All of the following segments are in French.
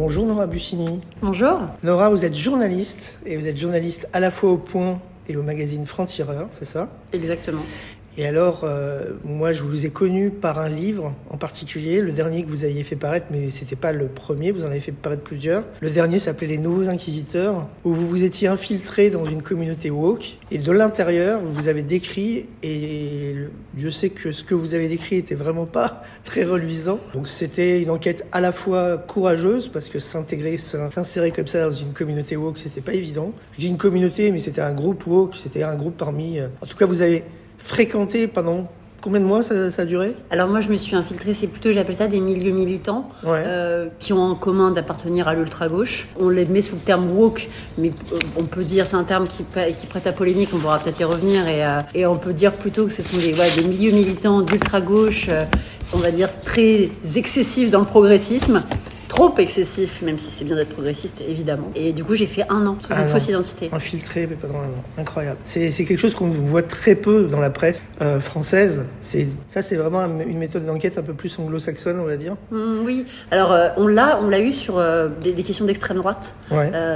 Bonjour Nora Bussini. Bonjour. Nora, vous êtes journaliste, et vous êtes journaliste à la fois au Point et au magazine Franc-Tireur, c'est ça? Exactement. Et alors, moi, je vous ai connu par un livre en particulier, le dernier que vous aviez fait paraître, mais c'était pas le premier, vous en avez fait paraître plusieurs. Le dernier s'appelait Les Nouveaux Inquisiteurs, où vous vous étiez infiltré dans une communauté woke, et de l'intérieur, vous avez décrit, et Dieu sait que ce que vous avez décrit était vraiment pas très reluisant. Donc c'était une enquête à la fois courageuse, parce que s'insérer comme ça dans une communauté woke, c'était pas évident. Je dis une communauté, mais c'était un groupe woke, c'était un groupe parmi... En tout cas, vous avez fréquenté pendant combien de mois ça a duré? Alors moi je me suis infiltrée, c'est plutôt, j'appelle ça des milieux militants, qui ont en commun d'appartenir à l'ultra-gauche. On les met sous le terme woke, mais on peut dire, c'est un terme qui prête à polémique, on pourra peut-être y revenir, et on peut dire plutôt que ce sont des milieux militants d'ultra-gauche, on va dire très excessifs dans le progressisme. Trop excessif, même si c'est bien d'être progressiste, évidemment. Et du coup, j'ai fait 1 an sous une fausse identité. Infiltré, mais pendant 1 an. Incroyable. C'est quelque chose qu'on voit très peu dans la presse française. C'est vraiment une méthode d'enquête un peu plus anglo-saxonne, on va dire. Oui. Alors, on l'a eu sur des questions d'extrême droite,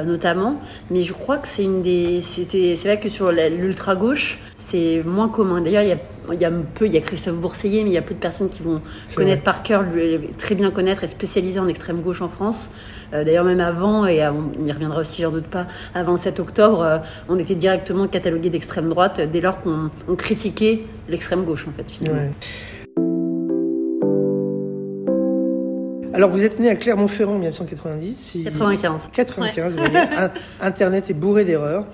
notamment. Mais je crois que c'est vrai que sur l'ultra-gauche, c'est moins commun. D'ailleurs, il y a Christophe Bourseiller, mais il y a peu de personnes qui vont connaître par cœur, très bien connaître et spécialiser en extrême gauche en France. D'ailleurs, même avant, et on y reviendra aussi, j'en doute pas, avant le 7 octobre, on était directement catalogué d'extrême droite dès lors qu'on critiquait l'extrême gauche, en fait, finalement. Ouais. Alors, vous êtes né à Clermont-Ferrand en 1990. 95, vous voyez. Internet est bourré d'erreurs.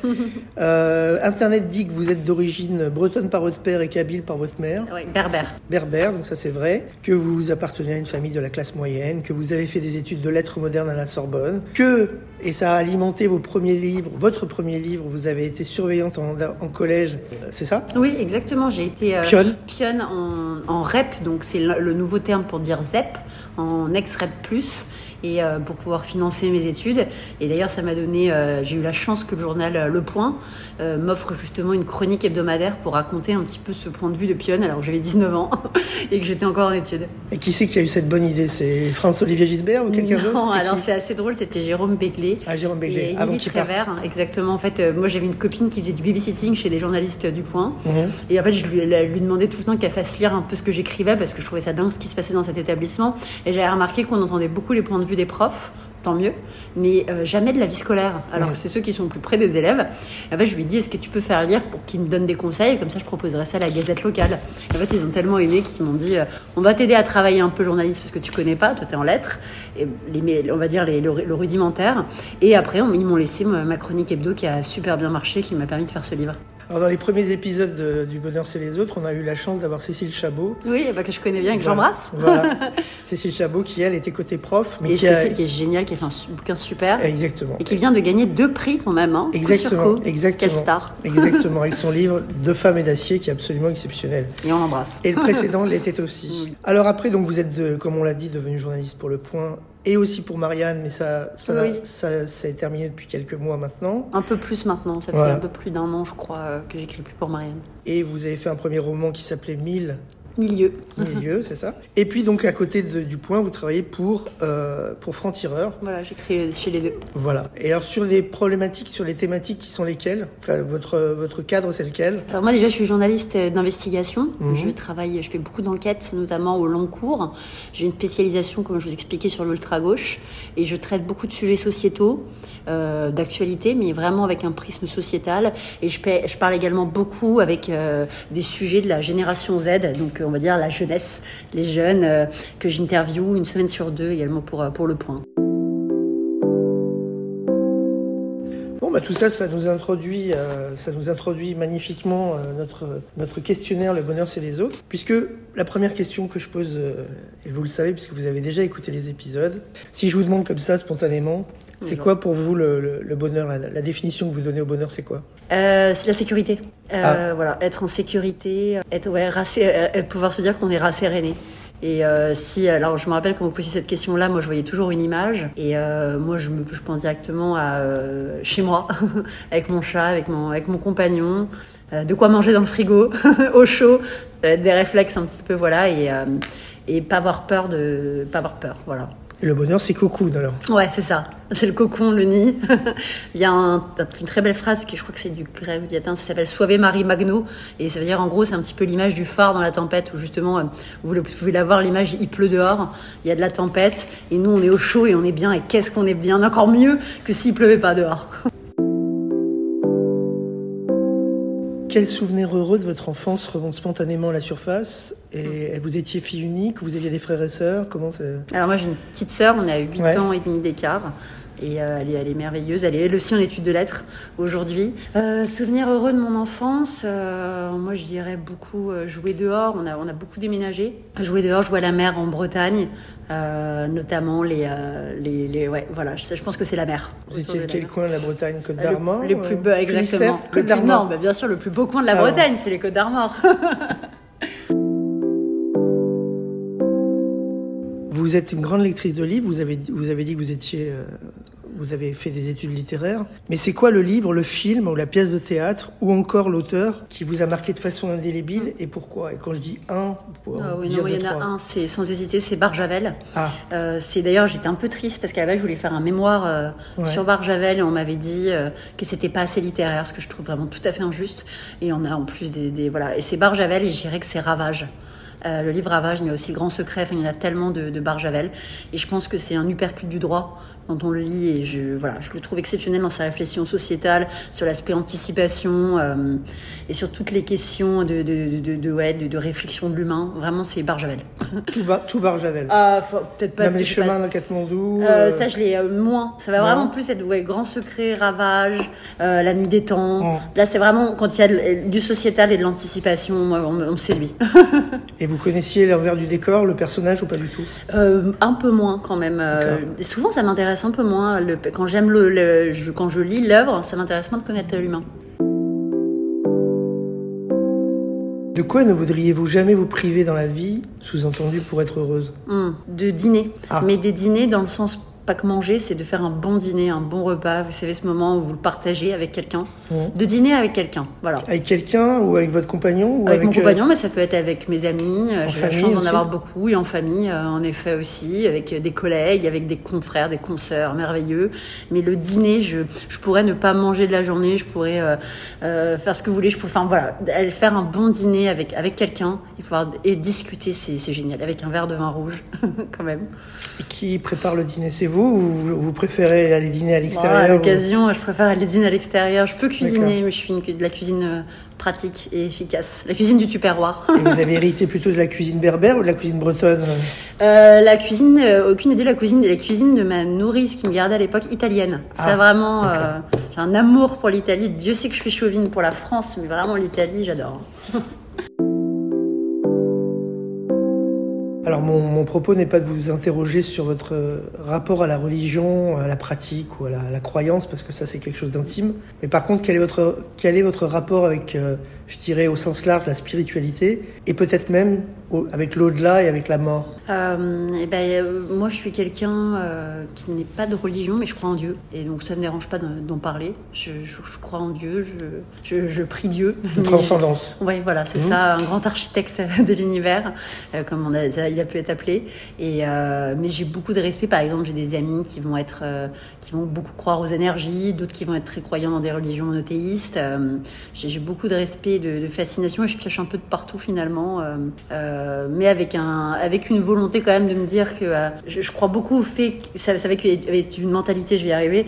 Internet dit que vous êtes d'origine bretonne par votre père et kabyle par votre mère. Oui, berbère. Berbère, donc ça c'est vrai. Que vous appartenez à une famille de la classe moyenne, que vous avez fait des études de lettres modernes à la Sorbonne, et ça a alimenté votre premier livre, vous avez été surveillante en collège, c'est ça? Oui, exactement. J'ai été pionne en REP, donc c'est le nouveau terme pour dire ZEP, en ex-REP+, et pour pouvoir financer mes études. Et d'ailleurs, ça m'a donné... j'ai eu la chance que le journal Le Point m'offre justement une chronique hebdomadaire pour raconter un petit peu ce point de vue de pionne, alors que j'avais 19 ans et que j'étais encore en études. Et qui c'est qui a eu cette bonne idée? C'est François-Olivier Gisbert ou quelqu'un d'autre? Non, alors c'est assez drôle, c'était Jérôme Begley. Ah, Jérôme Begley, et avant qu'il parte. Exactement. En fait, moi, j'avais une copine qui faisait du babysitting chez des journalistes du Point. Et en fait, je lui demandais tout le temps qu'elle fasse lire un peu ce que j'écrivais, parce que je trouvais ça dingue ce qui se passait dans cet établissement. Et j'avais remarqué qu'on entendait beaucoup les points de vue des profs, tant mieux, mais jamais de la vie scolaire, alors que c'est ceux qui sont le plus près des élèves. Et en fait, je lui ai dit, est-ce que tu peux faire lire pour qu'il me donne des conseils, et comme ça je proposerai ça à la Gazette locale. Et en fait, ils ont tellement aimé qu'ils m'ont dit, on va t'aider à travailler un peu le journalisme, parce que tu connais pas, toi t'es en lettres, et on va dire le rudimentaire, et après ils m'ont laissé ma chronique hebdo qui a super bien marché, qui m'a permis de faire ce livre. Alors dans les premiers épisodes du Bonheur c'est les autres, on a eu la chance d'avoir Cécile Chabot. Oui, que je connais bien et que j'embrasse. Voilà. Cécile Chabot qui elle était côté prof. Mais Cécile qui est géniale, qui a fait un bouquin super. Exactement. Et qui vient de gagner 2 prix quand même. Hein, exactement. Quelle star. Exactement, avec son livre De femmes et d'acier qui est absolument exceptionnel. Et on l'embrasse. Et le précédent l'était aussi. Oui. Alors après, donc vous êtes, comme on l'a dit, devenu journaliste pour Le Point. Et aussi pour Marianne, mais ça est terminé depuis quelques mois maintenant. Un peu plus maintenant, ça fait un peu plus d'1 an, je crois, que j'écris plus pour Marianne. Et vous avez fait un premier roman qui s'appelait Milieu, c'est ça. Et puis donc à côté du Point, vous travaillez pour Franc-Tireur. Voilà, j'écris chez les deux. Voilà. Et alors sur les problématiques, sur les thématiques qui sont lesquelles? Enfin, votre cadre, c'est lequel? Alors moi déjà, je suis journaliste d'investigation. Je fais beaucoup d'enquêtes, notamment au long cours. J'ai une spécialisation, comme je vous expliquais, sur l'ultra-gauche. Et je traite beaucoup de sujets sociétaux, d'actualité, mais vraiment avec un prisme sociétal. Et je parle également beaucoup avec des sujets de la génération Z, donc on va dire la jeunesse, les jeunes que j'interviewe 1 semaine sur 2 également pour Le Point. Bon, tout ça, ça nous introduit magnifiquement notre questionnaire Le Bonheur c'est les autres, puisque la première question que je pose, et vous le savez puisque vous avez déjà écouté les épisodes, si je vous demande comme ça spontanément, c'est quoi pour vous le bonheur, la définition que vous donnez au bonheur, c'est quoi? C'est la sécurité. Voilà, être en sécurité, pouvoir se dire qu'on est rasséréné. Et alors je me rappelle quand vous posiez cette question-là, moi je voyais toujours une image, et moi je pense directement à chez moi, avec mon chat, avec mon compagnon, de quoi manger dans le frigo, au chaud, des réflexes un petit peu, voilà, et pas avoir peur, voilà. Et le bonheur, c'est cocoon alors. Ouais, c'est ça. C'est le cocon, le nid. Il y a une très belle phrase qui, je crois que c'est du grec ou du latin, ça s'appelle Suave Mari Magno. Et ça veut dire, en gros, c'est un petit peu l'image du phare dans la tempête, où justement, vous pouvez la voir, l'image, il pleut dehors, il y a de la tempête, et nous, on est au chaud et on est bien. Et qu'est-ce qu'on est bien, encore mieux que s'il pleuvait pas dehors. Quel souvenir heureux de votre enfance remonte spontanément à la surface? Et vous étiez fille unique? Vous aviez des frères et sœurs? Comment c'est... Alors moi j'ai une petite sœur, on a 8 ans et demi d'écart. Et elle est merveilleuse, elle est aussi en études de lettres aujourd'hui. Souvenir heureux de mon enfance, moi je dirais beaucoup jouer dehors, on a beaucoup déménagé. Jouer dehors, jouer à la mer en Bretagne, notamment ouais, voilà, je pense que c'est la mer. Vous étiez de quel coin de la Bretagne? Côte d'Armor? Les plus beaux, exactement. Côte d'Armor. Bien sûr, le plus beau coin de la Bretagne, c'est les Côtes d'Armor. Vous êtes une grande lectrice de livres, vous avez dit que vous avez fait des études littéraires. Mais c'est quoi le livre, le film ou la pièce de théâtre ou encore l'auteur qui vous a marqué de façon indélébile et pourquoi? Et quand je dis un, il y en a un, c'est sans hésiter, c'est Barjavel. C'est d'ailleurs, j'étais un peu triste parce qu'à la base, je voulais faire un mémoire sur Barjavel et on m'avait dit que c'était pas assez littéraire, ce que je trouve vraiment tout à fait injuste. Et on a en plus voilà. Et c'est Barjavel et je dirais que c'est Ravage. Le livre Ravage, mais aussi Grand Secret, enfin, il y en a tellement de Barjavel. Et je pense que c'est un uppercut du droit quand on le lit. Et je le trouve exceptionnel dans sa réflexion sociétale, sur l'aspect anticipation et sur toutes les questions de réflexion de l'humain. Vraiment, c'est Barjavel. Tout Barjavel. Peut-être pas. Même les chemins dans Katmandou. Ça, je l'ai moins. Ça va vraiment plus être Grand Secret, Ravage, La Nuit des Temps. Là, c'est vraiment quand il y a du sociétal et de l'anticipation, on me séduit. Et vous connaissiez l'envers du décor, le personnage ou pas du tout? Un peu moins quand même. Souvent, ça m'intéresse un peu moins. Quand quand je lis l'œuvre, ça m'intéresse moins de connaître l'humain. De quoi ne voudriez-vous jamais vous priver dans la vie, sous-entendu pour être heureuse? De dîner. Mais des dîners dans le sens pas que manger, c'est de faire un bon dîner, un bon repas. Vous savez, ce moment où vous le partagez avec quelqu'un. De dîner avec quelqu'un, voilà. Avec quelqu'un ou avec votre compagnon ou avec mon compagnon, mais ça peut être avec mes amis. J'ai la chance d'en aussi. avoir beaucoup. Et en famille, en effet aussi. Avec des collègues, avec des confrères, des consoeurs merveilleux. Mais le dîner, je pourrais ne pas manger de la journée. Je pourrais faire ce que vous voulez. Aller faire un bon dîner avec quelqu'un et discuter, c'est génial. Avec un verre de vin rouge, quand même. Et qui prépare le dîner? C'est vous ou vous préférez aller dîner à l'extérieur? À l'occasion, je préfère aller dîner à l'extérieur. Je peux cuisiner, mais je suis de la cuisine pratique et efficace. La cuisine du Tupperware. Et vous avez hérité plutôt de la cuisine berbère ou de la cuisine bretonne? La cuisine, aucune idée. La cuisine de ma nourrice qui me gardait à l'époque italienne. Ça vraiment, j'ai un amour pour l'Italie. Dieu sait que je suis chauvine pour la France, mais vraiment l'Italie, j'adore. Alors mon propos n'est pas de vous interroger sur votre rapport à la religion, à la pratique ou à la croyance, parce que ça c'est quelque chose d'intime. Mais par contre, quel est votre rapport avec, je dirais au sens large, la spiritualité et peut-être même avec l'au-delà et avec la mort? Moi je suis quelqu'un qui n'est pas de religion, mais je crois en Dieu. Et donc ça ne me dérange pas d'en parler. Je crois en Dieu, je prie Dieu. Une transcendance. Oui, voilà, c'est ça, un grand architecte de l'univers, comme il a pu être appelé. Mais j'ai beaucoup de respect. Par exemple, j'ai des amis qui vont beaucoup croire aux énergies, d'autres qui vont être très croyants dans des religions monothéistes. J'ai beaucoup de respect, de fascination, et je pioche un peu de partout finalement. Mais avec une volonté quand même de me dire que je crois beaucoup au fait, avec une mentalité, je vais y arriver,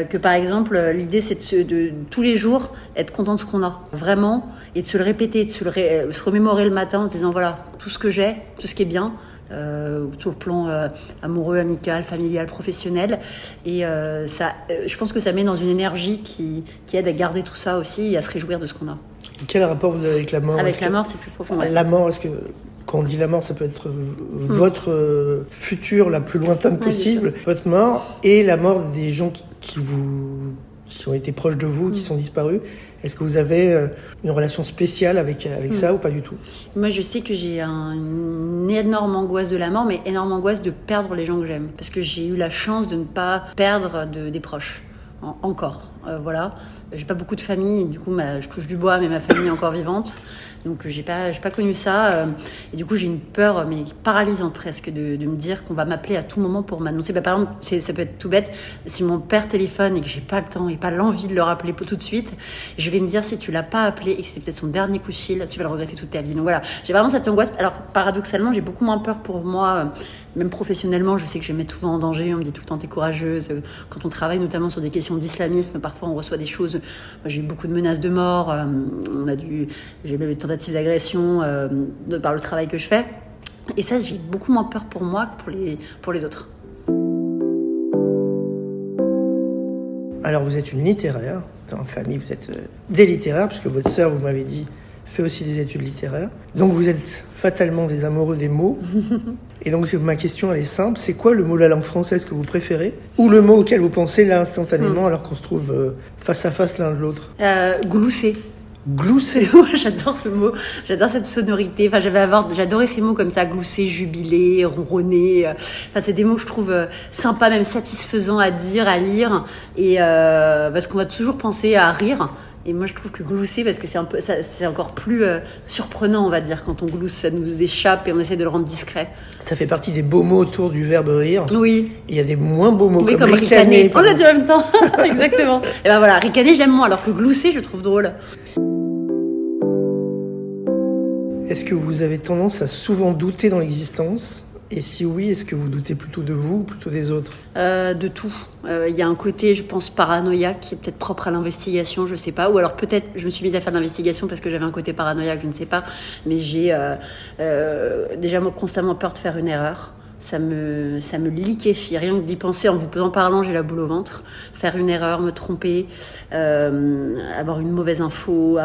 que par exemple l'idée c'est de tous les jours être content de ce qu'on a vraiment et de se le répéter, de se remémorer le matin en se disant voilà tout ce que j'ai, tout ce qui est bien. Sur le plan amoureux, amical, familial, professionnel, et je pense que ça met dans une énergie qui aide à garder tout ça aussi et à se réjouir de ce qu'on a. Quel rapport vous avez avec la mort? Avec la mort, c'est plus profond. Ouais. La mort, est-ce que quand on dit la mort, ça peut être votre futur la plus lointaine possible, votre mort et la mort des gens qui ont été proches de vous, qui sont disparus. Est-ce que vous avez une relation spéciale avec ça ou pas du tout? Moi, je sais que j'ai une énorme angoisse de la mort, mais énorme angoisse de perdre les gens que j'aime. Parce que j'ai eu la chance de ne pas perdre des proches. Encore. voilà. J'ai pas beaucoup de famille, du coup je touche du bois, mais ma famille est encore vivante. Donc j'ai pas connu ça. Et du coup j'ai une peur, mais paralysante presque, de me dire qu'on va m'appeler à tout moment pour m'annoncer. Par exemple, ça peut être tout bête, si mon père téléphone et que j'ai pas le temps et pas l'envie de le rappeler tout de suite, je vais me dire, si tu l'as pas appelé et que c'est peut-être son dernier coup de fil, tu vas le regretter toute ta vie. Donc voilà, j'ai vraiment cette angoisse. Alors paradoxalement, j'ai beaucoup moins peur pour moi, même professionnellement. Je sais que je vais me mettre souvent en danger. On me dit tout le temps, t'es courageuse. Quand on travaille notamment sur des questions d'islamisme, parfois on reçoit des choses. Moi, j'ai eu beaucoup de menaces de mort. J'ai même eu des tentatives d'agression par le travail que je fais. Et ça, j'ai beaucoup moins peur pour moi que pour les autres. Alors, vous êtes une littéraire. Dans la famille, vous êtes des littéraires, puisque votre sœur, vous m'avez dit, fait aussi des études littéraires. Donc, vous êtes fatalement des amoureux des mots. Et donc, ma question, elle est simple. C'est quoi le mot de la langue française que vous préférez? Ou le mot auquel vous pensez là, instantanément, alors qu'on se trouve face à face l'un de l'autre? Glousser. Glousser. Ouais, j'adore ce mot, j'adore cette sonorité. Enfin, j'adorais ces mots comme ça, glousser, jubiler, ronronner. Enfin, c'est des mots que je trouve sympas, même satisfaisants à dire, à lire. Et parce qu'on va toujours penser à rire. Et moi, je trouve que glousser, parce que c'est encore plus surprenant, on va dire, quand on glousse, ça nous échappe et on essaie de le rendre discret. Ça fait partie des beaux mots autour du verbe rire. Oui. Il y a des moins beaux mots, comme ricaner. On l'a dit en même temps. Exactement. Et ben voilà, ricaner, je l'aime moins, alors que glousser, je trouve drôle. Est-ce que vous avez tendance à souvent douter dans l'existence? Et si oui, est-ce que vous doutez plutôt de vous ou plutôt des autres? De tout. Il y a un côté, je pense, paranoïaque qui est peut-être propre à l'investigation, je ne sais pas. Ou alors peut-être, je me suis mise à faire de l'investigation parce que j'avais un côté paranoïaque, je ne sais pas. Mais j'ai déjà moi, constamment peur de faire une erreur. Ça me liquéfie. Rien que d'y penser, en vous parlant, j'ai la boule au ventre. Faire une erreur, me tromper, avoir une mauvaise info,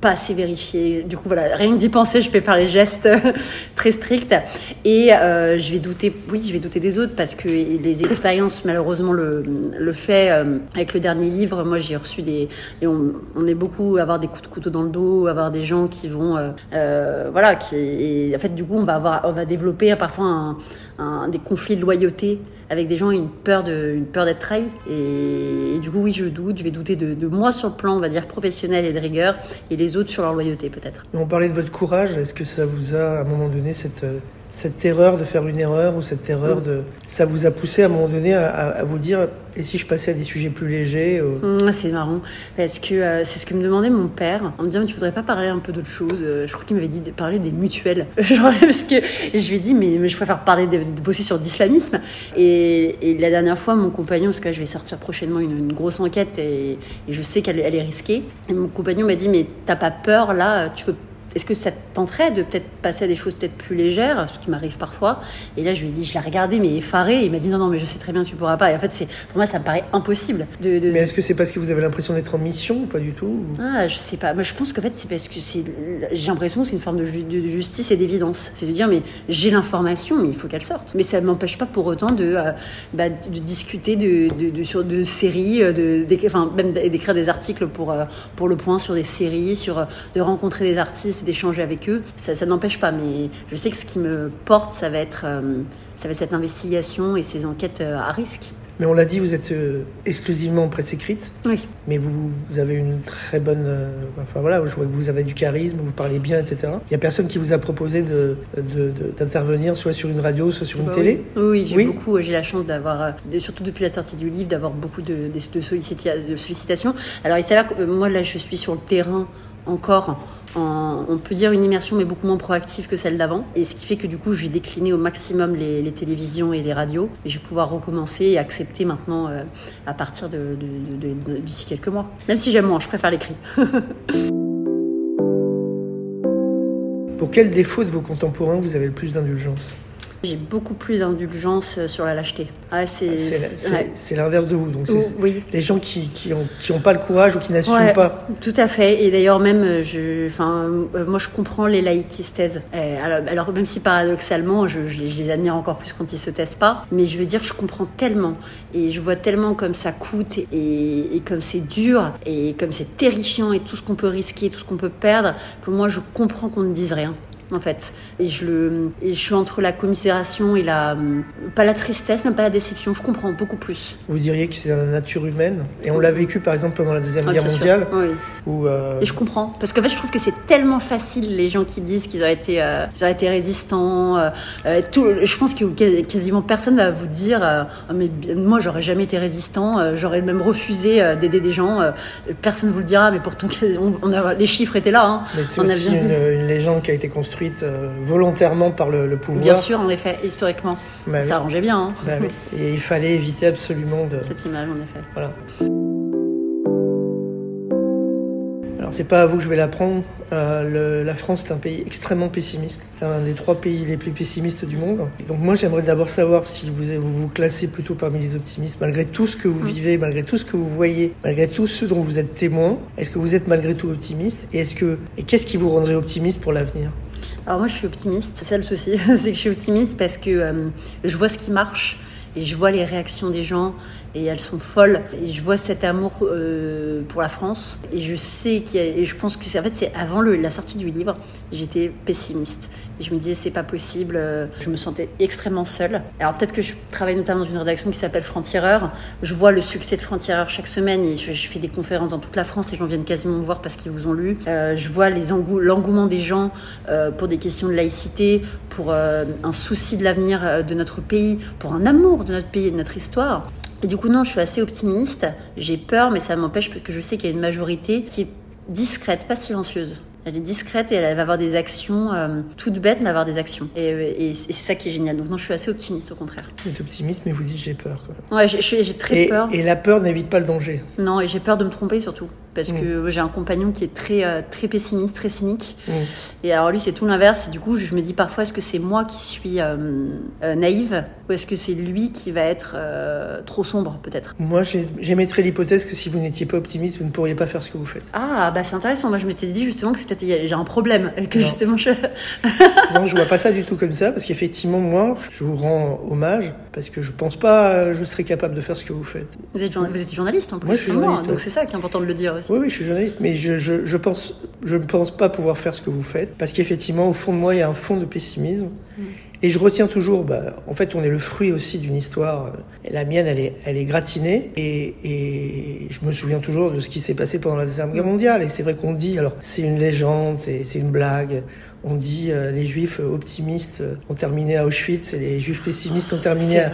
pas assez vérifié. Du coup, voilà, rien que d'y penser, je vais faire les gestes très stricts. Et je vais douter des autres parce que les expériences, malheureusement, le fait. Avec le dernier livre, moi, j'ai reçu on est beaucoup à avoir des coups de couteau dans le dos, avoir des gens qui vont, et en fait, du coup, on va développer parfois des conflits de loyauté avec des gens et une peur d'être trahi. Et du coup, oui, je vais douter de moi sur le plan, on va dire, professionnel et de rigueur, et les autres sur leur loyauté, peut-être. On parlait de votre courage. Est-ce que ça vous a, à un moment donné, cette erreur de faire une erreur, ou cette erreur ça vous a poussé à un moment donné à vous dire, et si je passais à des sujets plus légers C'est marrant, parce que c'est ce que me demandait mon père, en me disant, tu voudrais pas parler un peu d'autre chose? Je crois qu'il m'avait dit de parler des mutuelles. Parce que je lui ai dit, mais je préfère parler de bosser sur l'islamisme. Et la dernière fois, mon compagnon, parce que je vais sortir prochainement une grosse enquête, et je sais qu'elle est risquée, et mon compagnon m'a dit, mais t'as pas peur là, est-ce que ça te tenterait de peut-être passer à des choses peut-être plus légères, ce qui m'arrive parfois? Et là, je lui ai dit, je l'ai regardé, mais effaré. Et il m'a dit, non, mais je sais très bien que tu pourras pas. Et en fait, pour moi, ça me paraît impossible. Mais est-ce que c'est parce que vous avez l'impression d'être en mission ou pas du tout? Je sais pas. Moi, je pense qu'en fait, c'est parce que j'ai l'impression que c'est une forme de justice et d'évidence. C'est de dire, mais j'ai l'information, mais il faut qu'elle sorte. Mais ça ne m'empêche pas pour autant de discuter sur de séries, même d'écrire des articles pour Le Point sur des séries, de rencontrer des artistes, d'échanger avec eux. Ça n'empêche pas, mais je sais que ce qui me porte, ça va être cette investigation et ces enquêtes à risque. Mais on l'a dit, vous êtes exclusivement en presse écrite. Oui. Mais vous avez une très bonne... je vois que vous avez du charisme, vous parlez bien, etc. Il n'y a personne qui vous a proposé d'intervenir soit sur une radio, soit sur une télé? Oui, j'ai la chance d'avoir, surtout depuis la sortie du livre, d'avoir beaucoup de sollicitations. Alors, il s'avère que moi, là, je suis sur le terrain encore... on peut dire une immersion, mais beaucoup moins proactive que celle d'avant. Et ce qui fait que du coup, j'ai décliné au maximum les télévisions et les radios. Et je vais pouvoir recommencer et accepter maintenant à partir d'ici quelques mois. Même si j'aime moins, je préfère l'écrit. Pour quel défaut de vos contemporains vous avez le plus d'indulgence? J'ai beaucoup plus d'indulgence sur la lâcheté. C'est l'inverse de vous. Donc oui. Les gens qui ont pas le courage ou qui n'assument pas. Tout à fait. Et d'ailleurs même, moi je comprends les laïcs qui se taisent. Alors même si paradoxalement, je les admire encore plus quand ils se taisent pas. Mais je veux dire, je comprends tellement et je vois tellement comme ça coûte et comme c'est dur et comme c'est terrifiant et tout ce qu'on peut risquer, tout ce qu'on peut perdre, que moi je comprends qu'on ne dise rien. en fait. Et je suis entre la commisération et pas la tristesse, même pas la déception. Je comprends beaucoup plus. Vous diriez que c'est dans la nature humaine? Et on l'a vécu, par exemple, pendant la Deuxième Guerre mondiale. Oui. Et je comprends. Parce qu'en fait, je trouve que c'est tellement facile, les gens qui disent qu'ils auraient été résistants. Je pense que quasiment personne va vous dire mais moi, j'aurais jamais été résistant. J'aurais même refusé d'aider des gens. Personne ne vous le dira, mais pourtant, les chiffres étaient là. Hein. Mais c'est aussi une légende qui a été construite volontairement par le pouvoir. Bien sûr, en effet, historiquement. Ça arrangeait bien. Hein. Oui. Et il fallait éviter absolument cette image, en effet. Voilà. Alors, c'est pas à vous que je vais l'apprendre. La France est un pays extrêmement pessimiste. C'est un des 3 pays les plus pessimistes du monde. Donc moi, j'aimerais d'abord savoir si vous classez plutôt parmi les optimistes, malgré tout ce que vous vivez, malgré tout ce que vous voyez, malgré tout ce dont vous êtes témoin. Est-ce que vous êtes malgré tout optimiste? Et qu'est-ce qui vous rendrait optimiste pour l'avenir? Alors moi, je suis optimiste. C'est ça le souci, c'est que je suis optimiste parce que je vois ce qui marche et je vois les réactions des gens. Et elles sont folles. Et je vois cet amour pour la France. Et je sais et je pense que c'est avant la sortie du livre, j'étais pessimiste. Et je me disais, c'est pas possible. Je me sentais extrêmement seule. Alors peut-être que je travaille notamment dans une rédaction qui s'appelle Franc-Tireur. Je vois le succès de Franc-Tireur chaque semaine. Et je fais des conférences dans toute la France. Les gens viennent quasiment me voir parce qu'ils vous ont lu. Je vois l'engouement des gens pour des questions de laïcité, pour un souci de l'avenir de notre pays, pour un amour de notre pays et de notre histoire. Et du coup, non, je suis assez optimiste. J'ai peur, mais ça m'empêche parce que je sais qu'il y a une majorité qui est discrète, pas silencieuse. Elle est discrète et elle va avoir des actions toutes bêtes, mais avoir des actions. Et c'est ça qui est génial. Donc non, je suis assez optimiste, au contraire. Vous êtes optimiste, mais vous dites j'ai peur, quoi. Ouais, j'ai très peur. Et la peur n'évite pas le danger. Non, et j'ai peur de me tromper surtout. Parce que j'ai un compagnon qui est très pessimiste, très cynique. Et alors lui, c'est tout l'inverse. Et du coup, je me dis parfois, est-ce que c'est moi qui suis naïve ou est-ce que c'est lui qui va être trop sombre, peut-être? Moi, j'émettrais l'hypothèse que si vous n'étiez pas optimiste, vous ne pourriez pas faire ce que vous faites. Ah, bah c'est intéressant. Moi, je m'étais dit justement que c'est peut-être j'ai un problème. Que justement, Non, je vois pas ça du tout comme ça. Parce qu'effectivement, moi, je vous rends hommage parce que je pense pas je serais capable de faire ce que vous faites. Vous êtes journaliste en plus. Moi, je suis journaliste. Donc c'est ça qui est important de le dire aussi. Oui, je suis journaliste, mais je ne pense pas pouvoir faire ce que vous faites, parce qu'effectivement, au fond de moi, il y a un fond de pessimisme. Et je retiens toujours, en fait, on est le fruit aussi d'une histoire. Et la mienne, elle est gratinée. Et je me souviens toujours de ce qui s'est passé pendant la Deuxième Guerre mondiale. Et c'est vrai qu'on dit, alors, c'est une légende, c'est une blague. On dit les juifs optimistes ont terminé à Auschwitz et les juifs pessimistes ont terminé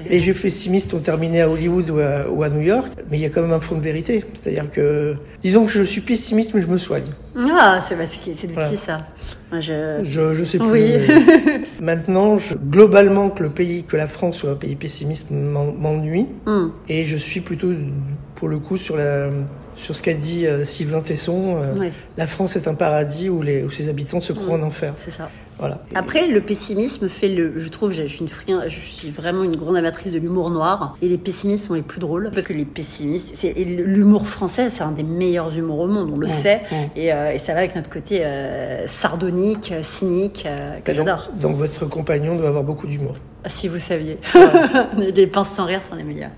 les juifs pessimistes ont terminé à Hollywood ou à New York. Mais il y a quand même un fond de vérité. C'est-à-dire que, disons que je suis pessimiste, mais je me soigne. Ah, c'est des petits, ça. Moi, je sais plus. Oui. Maintenant, globalement, que la France soit un pays pessimiste m'ennuie. Et je suis plutôt, pour le coup, sur ce qu'a dit Sylvain Tesson. La France est un paradis où ses habitants se croient en enfer. C'est ça. Voilà. Après, le pessimisme je trouve, je suis vraiment une grande amatrice de l'humour noir. Et les pessimistes sont les plus drôles. Parce que les pessimistes, l'humour français, c'est un des meilleurs humours au monde, on le sait. Et ça va avec notre côté sardonique, cynique, que j'adore. Donc votre compagnon doit avoir beaucoup d'humour. Si vous saviez. Les pinces sans rire sont les meilleurs.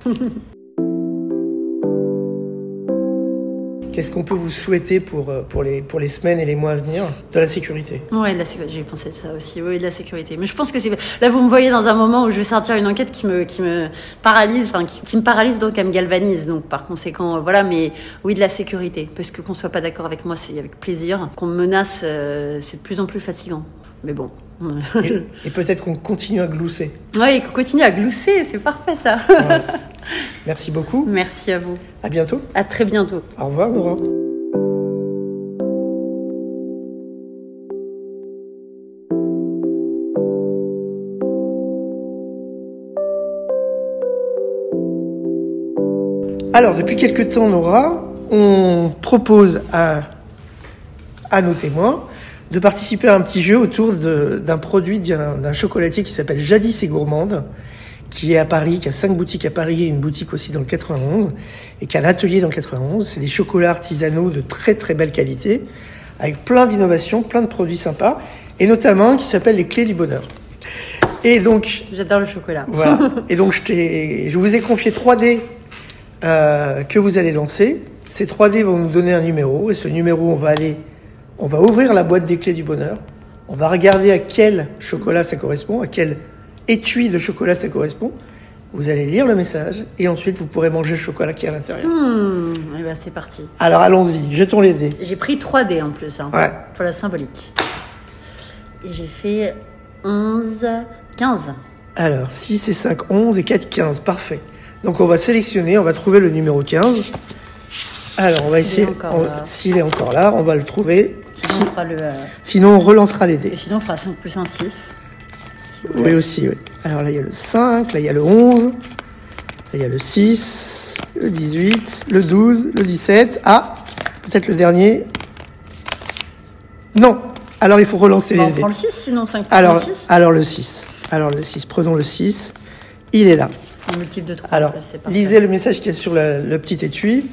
Qu'est-ce qu'on peut vous souhaiter pour les semaines et les mois à venir? De la sécurité. Ouais, de la sécurité. J'ai pensé à ça aussi. Oui, de la sécurité. Mais je pense que là, vous me voyez dans un moment où je vais sortir une enquête qui me paralyse, enfin, qui me paralyse, donc elle me galvanise. Donc, par conséquent, voilà. Mais oui, de la sécurité. Parce que qu'on soit pas d'accord avec moi, c'est avec plaisir. Qu'on me menace, c'est de plus en plus fatigant. Mais bon. Et peut-être qu'on continue à glousser. Oui, qu'on continue à glousser. C'est parfait, ça. Ouais. Merci beaucoup. Merci à vous. À bientôt. À très bientôt. Au revoir, Nora. Alors, depuis quelques temps, Nora, on propose à nos témoins de participer à un petit jeu autour d'un produit d'un chocolatier qui s'appelle Jadis et Gourmande, qui est à Paris, qui a 5 boutiques à Paris et une boutique aussi dans le 91, et qui a un atelier dans le 91. C'est des chocolats artisanaux de très très belle qualité, avec plein d'innovations, plein de produits sympas, et notamment un qui s'appelle les Clés du Bonheur. Et donc... J'adore le chocolat. Voilà. Et donc je vous ai confié 3 dés que vous allez lancer. Ces 3 dés vont nous donner un numéro, et ce numéro, on va ouvrir la boîte des Clés du Bonheur. On va regarder à quel chocolat ça correspond, à quel étui de chocolat ça correspond. Vous allez lire le message et ensuite vous pourrez manger le chocolat qui est à l'intérieur. Et bah c'est parti. Alors allons-y, jetons les dés. J'ai pris 3 dés en plus, hein, Ouais. pour la symbolique. Et j'ai fait 11, 15. Alors 6 et 5, 11 et 4, 15. Parfait. Donc on va sélectionner, on va trouver le numéro 15. Alors on va essayer, s'il est encore là, on va le trouver. Sinon, on fera Sinon on relancera les dés. Et sinon on fera 5 plus 1, 6. Oui aussi, oui. Alors là il y a le 5, là il y a le 11, là il y a le 6, le 18, le 12, le 17. Ah, peut-être le dernier. Non. Alors il faut relancer les dés. On prend le 6 sinon 5 plus 1, 6. Alors le 6. Alors le 6, prenons le 6. Il est là. On multiplie de 3. Alors, lisez le message qui est sur le petit étui.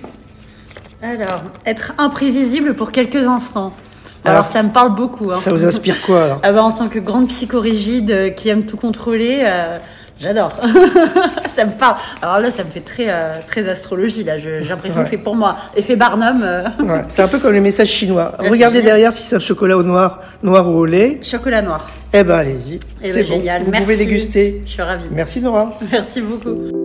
Alors, être imprévisible pour quelques instants. Alors ça me parle beaucoup. Hein. Ça vous inspire quoi alors? En tant que grande psychorigide qui aime tout contrôler, j'adore. Ça me parle. Alors là, ça me fait très astrologie. Là, j'ai l'impression que c'est pour moi. Effet Barnum. Ouais, c'est un peu comme les messages chinois. Regardez derrière si c'est un chocolat au noir ou au lait. Chocolat noir. Eh ben allez-y. C'est bon. Génial. Vous pouvez déguster. Je suis ravie. Merci Nora. Merci beaucoup.